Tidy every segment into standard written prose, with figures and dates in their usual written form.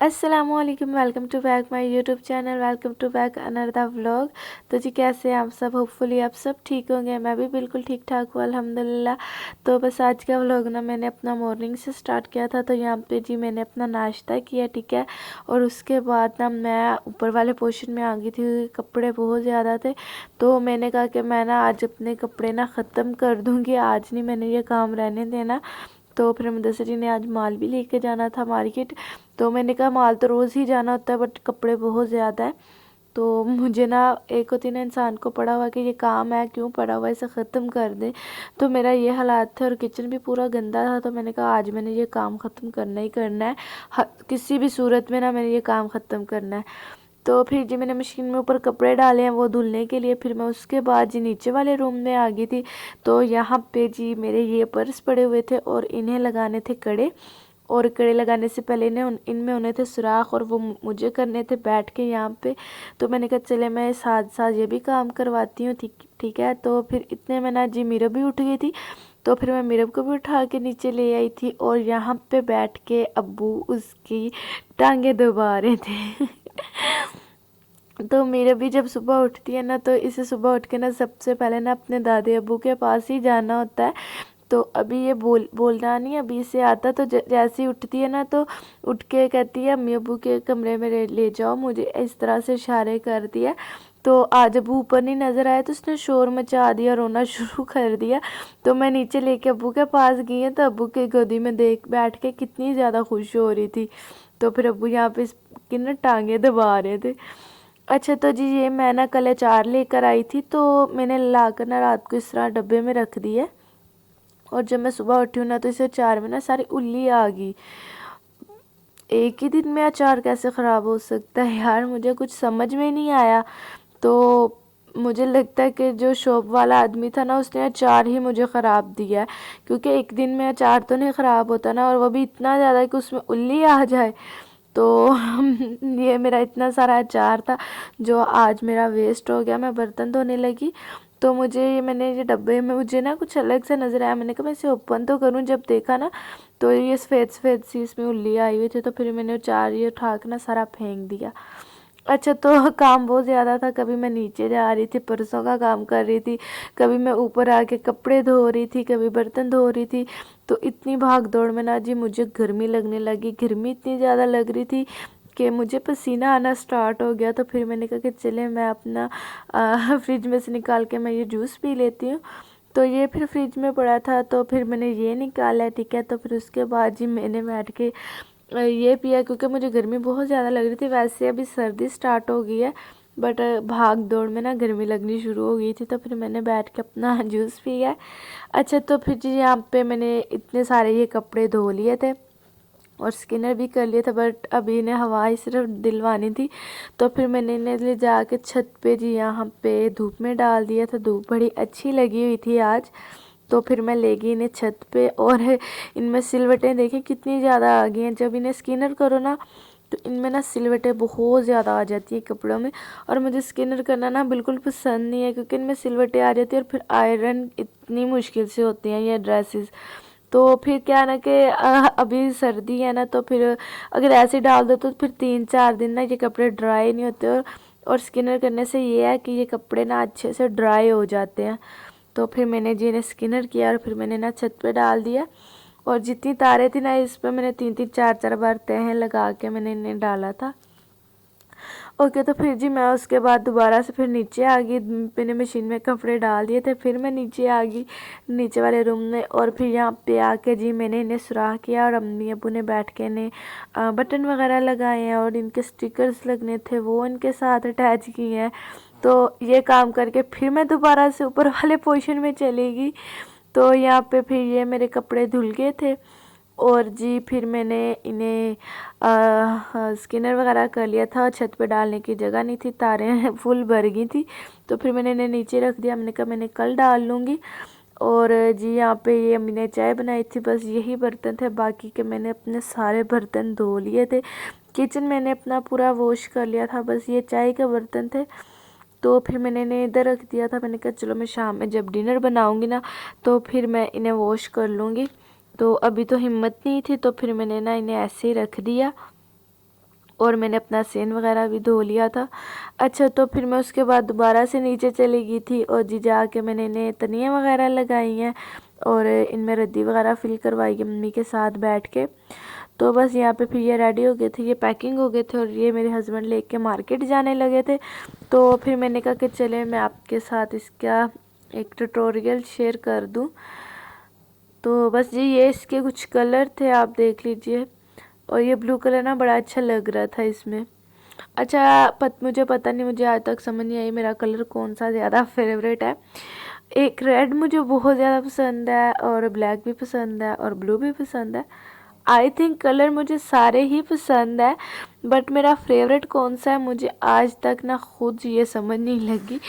अस्सलामुअलैकुम, welcome to back my YouTube channel, welcome to back another vlog. तो जी कैसे हैं आप सब? होपफुली आप सब ठीक होंगे। मैं भी बिल्कुल ठीक ठाक हूँ अल्हम्दुलिल्लाह। तो बस आज का व्लॉग ना मैंने अपना मॉर्निंग से स्टार्ट किया था। तो यहाँ पे जी मैंने अपना नाश्ता किया, ठीक है। और उसके बाद ना मैं ऊपर वाले पोर्शन में आ गई थी, कपड़े बहुत ज़्यादा थे। तो मैंने कहा कि मैं ना आज अपने कपड़े ना ख़त्म कर दूँगी, आज नहीं मैंने ये काम रहने देना। तो फिर मुदस्सिर जी ने आज माल भी लेके जाना था मार्केट। तो मैंने कहा माल तो रोज़ ही जाना होता है, बट कपड़े बहुत ज़्यादा है। तो मुझे ना एक होती ना इंसान को पड़ा हुआ कि ये काम है, क्यों पड़ा हुआ है, इसे ख़त्म कर दे। तो मेरा ये हालात थे और किचन भी पूरा गंदा था। तो मैंने कहा आज मैंने ये काम ख़त्म करना ही करना है, किसी भी सूरत में ना मैंने ये काम ख़त्म करना है। तो फिर जी मैंने मशीन में ऊपर कपड़े डाले हैं वो धुलने के लिए। फिर मैं उसके बाद जी नीचे वाले रूम में आ गई थी। तो यहाँ पे जी मेरे ये पर्स पड़े हुए थे और इन्हें लगाने थे कड़े। और कड़े लगाने से पहले इन्हें इनमें होने थे सुराख, और वो मुझे करने थे बैठ के यहाँ पे। तो मैंने कहा चले मैं साथ साथ ये भी काम करवाती हूँ, ठीक ठीक है। तो फिर इतने में ना जी मीरा भी उठ गई थी। तो फिर मैं मीरब को भी उठा के नीचे ले आई थी, और यहाँ पे बैठ के अब्बू उसकी टांगे दबा रहे थे। तो मेरे भी जब सुबह उठती है ना, तो इसे सुबह उठ के ना सबसे पहले ना अपने दादी अब्बू के पास ही जाना होता है। तो अभी ये बोलना नहीं, अभी इसे आता। तो जैसे ही उठती है ना, तो उठ के कहती है अम्मी अब्बू के कमरे में ले जाओ मुझे, इस तरह से इशारे कर दिया। तो आज अब्बू ऊपर नहीं नज़र आया तो उसने शोर मचा दिया, रोना शुरू कर दिया। तो मैं नीचे लेके अब्बू के पास गई है, तो अब्बू की गोदी में देख बैठ के कितनी ज़्यादा खुश हो रही थी। तो फिर अब्बू यहाँ पे इसकी ना टांगे दबा रहे थे। अच्छा, तो जी ये मैं ना कल अचार लेकर आई थी, तो मैंने लाकर ना रात को इस तरह डब्बे में रख दिया। और जब मैं सुबह उठी हूँ ना, तो इस अचार में ना सारी उल्ली आ गई। एक ही दिन में अचार कैसे ख़राब हो सकता है यार, मुझे कुछ समझ में नहीं आया। तो मुझे लगता है कि जो शॉप वाला आदमी था ना, उसने अचार ही मुझे ख़राब दिया है। क्योंकि एक दिन में अचार तो नहीं ख़राब होता ना, और वो भी इतना ज़्यादा कि उसमें उल्ली आ जाए। तो ये मेरा इतना सारा अचार था जो आज मेरा वेस्ट हो गया। मैं बर्तन धोने लगी, तो मैंने ये डब्बे में मुझे ना कुछ अलग से नज़र आया। मैंने कहा मैं इसे ओपन तो करूं। जब देखा ना, तो ये सफ़ेद सफ़ेद सी इसमें उल्ली आई हुई थी। तो फिर मैंने अचार ये उठा के ना सारा फेंक दिया। अच्छा, तो काम बहुत ज़्यादा था। कभी मैं नीचे जा रही थी, परसों का काम कर रही थी, कभी मैं ऊपर आके कपड़े धो रही थी, कभी बर्तन धो रही थी। तो इतनी भाग दौड़ में ना जी मुझे गर्मी लगने लगी। गर्मी इतनी ज़्यादा लग रही थी कि मुझे पसीना आना स्टार्ट हो गया। तो फिर मैंने कहा कि चले मैं अपना फ्रिज में से निकाल के मैं ये जूस पी लेती हूँ। तो ये फिर फ्रिज में पड़ा था, तो फिर मैंने ये निकाला, ठीक है। तो फिर उसके बाद जी मैंने बैठ के ये पिया, क्योंकि मुझे गर्मी बहुत ज़्यादा लग रही थी। वैसे अभी सर्दी स्टार्ट हो गई है, बट भाग दौड़ में ना गर्मी लगनी शुरू हो गई थी। तो फिर मैंने बैठ के अपना जूस पिया। अच्छा, तो फिर जी यहाँ पे मैंने इतने सारे ये कपड़े धो लिए थे और स्किनर भी कर लिया था, बट अभी इन्हें हवा ही सिर्फ दिलवानी थी। तो फिर मैंने इन्हें ले जाके छत पे जी यहाँ पे धूप में डाल दिया था। धूप बड़ी अच्छी लगी हुई थी आज। तो फिर मैं ले गई इन्हें छत पे, और इनमें सिलवटें देखें कितनी ज़्यादा आ गई हैं। जब इन्हें स्किनर करो ना, तो इनमें ना सिलवटें बहुत ज़्यादा आ जाती है कपड़ों में। और मुझे स्किनर करना ना बिल्कुल पसंद नहीं है, क्योंकि इनमें सिलवटें आ जाती है और फिर आयरन इतनी मुश्किल से होती हैं ये ड्रेसेस। तो फिर क्या ना कि अभी सर्दी है ना, तो फिर अगर ऐसे डाल दो तो फिर 3-4 दिन ना ये कपड़े ड्राई नहीं होते। और स्किनर करने से ये है कि ये कपड़े ना अच्छे से ड्राई हो जाते हैं। तो फिर मैंने जी इन्हें स्किनर किया, और फिर मैंने ना छत पे डाल दिया। और जितनी तारें थी ना, इस पर मैंने 3-3 4-4 बार तह लगा के मैंने इन्हें डाला था। ओके, तो फिर जी मैं उसके बाद दोबारा से फिर नीचे आ गई। मैंने मशीन में कपड़े डाल दिए थे, फिर मैं नीचे आ गई नीचे वाले रूम में। और फिर यहाँ पे आके जी मैंने इन्हें सुराख किया, और अम्मी अबू ने बैठ के इन्हें बटन वगैरह लगाए हैं, और इनके स्टिकर्स लगने थे वो इनके साथ अटैच किए हैं। तो ये काम करके फिर मैं दोबारा से ऊपर वाले पोर्शन में चली गई। तो यहाँ पे फिर ये मेरे कपड़े धुल गए थे, और जी फिर मैंने इन्हें स्किनर वगैरह कर लिया था। छत पे डालने की जगह नहीं थी, तारें फुल भर गई थी। तो फिर मैंने इन्हें नीचे रख दिया। मैंने कहा मैंने कल डाल लूँगी। और जी यहाँ पे ये अम्मी ने चाय बनाई थी, बस यही बर्तन थे, बाकी के मैंने अपने सारे बर्तन धो लिए थे। किचन मैंने अपना पूरा वॉश कर लिया था, बस ये चाय के बर्तन थे। तो फिर मैंने इन्हें इधर रख दिया था। मैंने कहा चलो मैं शाम में जब डिनर बनाऊँगी ना, तो फिर मैं इन्हें वॉश कर लूँगी। तो अभी तो हिम्मत नहीं थी, तो फिर मैंने ना इन्हें ऐसे ही रख दिया। और मैंने अपना सेन वगैरह भी धो लिया था। अच्छा, तो फिर मैं उसके बाद दोबारा से नीचे चली गई थी और जी जाके मैंने इन्हें तनियाँ वगैरह लगाई हैं और इनमें रद्दी वगैरह फिल करवाई है मम्मी के साथ बैठ के। तो बस यहाँ पे फिर ये रेडी हो गए थे, ये पैकिंग हो गए थे और ये मेरे हस्बैंड लेके मार्केट जाने लगे थे। तो फिर मैंने कहा कि चले मैं आपके साथ इसका एक ट्यूटोरियल शेयर कर दूँ। तो बस जी ये इसके कुछ कलर थे, आप देख लीजिए। और ये ब्लू कलर ना बड़ा अच्छा लग रहा था इसमें। अच्छा, मुझे पता नहीं, मुझे आज तक समझ नहीं आई मेरा कलर कौन सा ज़्यादा फेवरेट है। एक रेड मुझे बहुत ज़्यादा पसंद है और ब्लैक भी पसंद है और ब्लू भी पसंद है। आई थिंक कलर मुझे सारे ही पसंद है, बट मेरा फेवरेट कौन सा है मुझे आज तक ना खुद ये समझ नहीं लगी।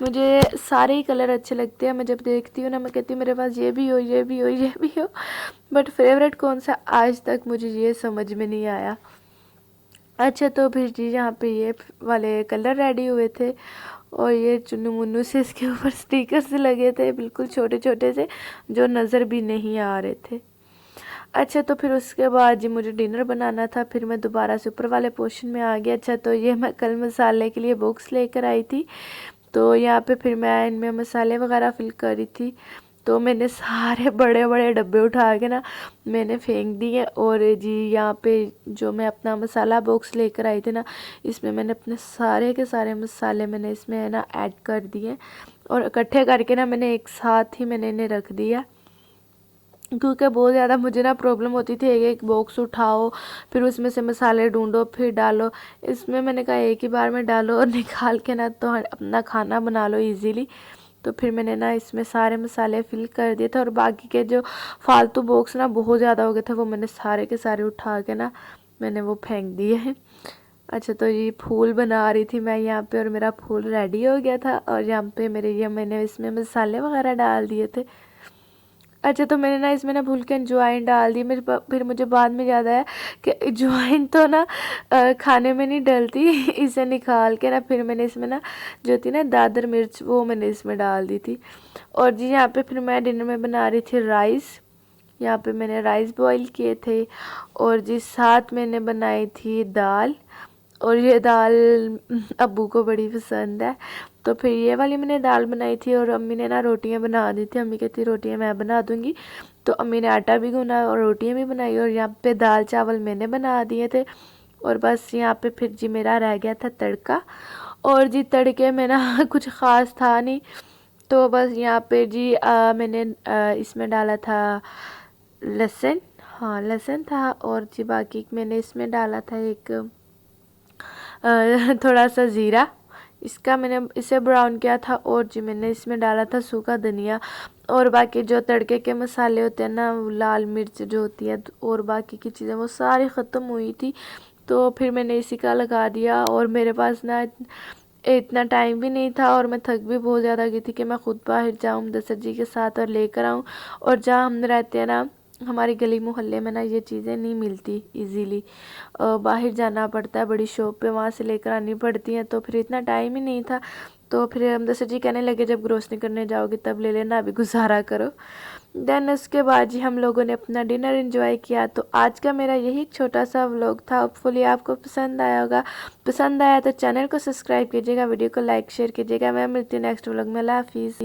मुझे सारे ही कलर अच्छे लगते हैं, मैं जब देखती हूँ ना मैं कहती हूँ मेरे पास ये भी हो, ये भी हो, ये भी हो, बट फेवरेट कौन सा आज तक मुझे ये समझ में नहीं आया। अच्छा, तो फिर जी यहाँ पे ये वाले कलर रेडी हुए थे और ये चुन्नू मुन्नू से इसके ऊपर स्टिकर्स लगे थे, बिल्कुल छोटे छोटे से, जो नज़र भी नहीं आ रहे थे। अच्छा, तो फिर उसके बाद जी मुझे डिनर बनाना था, फिर मैं दोबारा से ऊपर वाले पोर्शन में आ गया। अच्छा, तो ये मैं कल मसाले के लिए बॉक्स लेकर आई थी, तो यहाँ पे फिर मैं इनमें मसाले वगैरह फिल करी थी। तो मैंने सारे बड़े बड़े डब्बे उठा के ना मैंने फेंक दिए और जी यहाँ पे जो मैं अपना मसाला बॉक्स लेकर आई थी ना, इसमें मैंने अपने सारे के सारे मसाले मैंने इसमें ना ऐड कर दिए और इकट्ठे करके ना मैंने एक साथ ही मैंने इन्हें रख दिया, क्योंकि बहुत ज़्यादा मुझे ना प्रॉब्लम होती थी एक एक बॉक्स उठाओ फिर उसमें से मसाले ढूंढो फिर डालो। इसमें मैंने कहा एक ही बार में डालो और निकाल के ना तो अपना खाना बना लो इजीली। तो फिर मैंने ना इसमें सारे मसाले फिल कर दिए थे और बाकी के जो फालतू बॉक्स ना बहुत ज़्यादा हो गए थे वो मैंने सारे के सारे उठा के ना मैंने वो फेंक दिए हैं। अच्छा, तो ये फूल बना रही थी मैं यहाँ पे और मेरा फूल रेडी हो गया था और यहाँ पे मेरे ये मैंने इसमें मसाले वगैरह डाल दिए थे। अच्छा, तो मैंने ना इसमें ना भूल के अजवाइन डाल दी। फिर मुझे बाद में याद आया कि अजवाइन तो ना खाने में नहीं डलती इसे निकाल के ना फिर मैंने इसमें ना जो थी ना दादर मिर्च वो मैंने इसमें डाल दी थी। और जी यहाँ पे फिर मैं डिनर में बना रही थी राइस। यहाँ पे मैंने राइस बॉईल किए थे और जी साथ मैंने बनाई थी दाल, और ये दाल अब्बू को बड़ी पसंद है। तो फिर ये वाली मैंने दाल बनाई थी और अम्मी ने ना रोटियां बना दी थी। अम्मी कहती रोटियां मैं बना दूंगी, तो अम्मी ने आटा भी गूना और रोटियां भी बनाई और यहाँ पे दाल चावल मैंने बना दिए थे। और बस यहाँ पे फिर जी मेरा रह गया था तड़का, और जी तड़के में ना कुछ ख़ास था नहीं। तो बस यहाँ पे जी मैंने इसमें डाला था लहसुन, हाँ लहसुन था, और जी बाकी मैंने इसमें डाला था एक थोड़ा सा ज़ीरा, इसका मैंने इसे ब्राउन किया था, और जी मैंने इसमें डाला था सूखा धनिया। और बाकी जो तड़के के मसाले होते हैं ना, लाल मिर्च जो होती है और बाकी की चीज़ें वो सारी ख़त्म हुई थी। तो फिर मैंने इसी का लगा दिया, और मेरे पास ना इतना टाइम भी नहीं था और मैं थक भी बहुत ज़्यादा गई थी कि मैं खुद बाहर जाऊँ दशरथ जी के साथ और लेकर आऊँ। और जहाँ हम रहते हैं ना हमारी गली मोहल्ले में ना ये चीज़ें नहीं मिलती इजीली, बाहर जाना पड़ता है बड़ी शॉप पे, वहाँ से लेकर आनी पड़ती हैं। तो फिर इतना टाइम ही नहीं था। तो फिर हम दशरथ जी कहने लगे जब ग्रोसरी करने जाओगे तब ले लेना, अभी गुजारा करो। देन उसके बाद जी हम लोगों ने अपना डिनर एंजॉय किया। तो आज का मेरा यही एक छोटा सा व्लॉग था, होपफुली आपको पसंद आया होगा। पसंद आया तो चैनल को सब्सक्राइब कीजिएगा, वीडियो को लाइक शेयर कीजिएगा। मैं मिलती हूँ नेक्स्ट व्लॉग में। अल्लाह हाफिज़।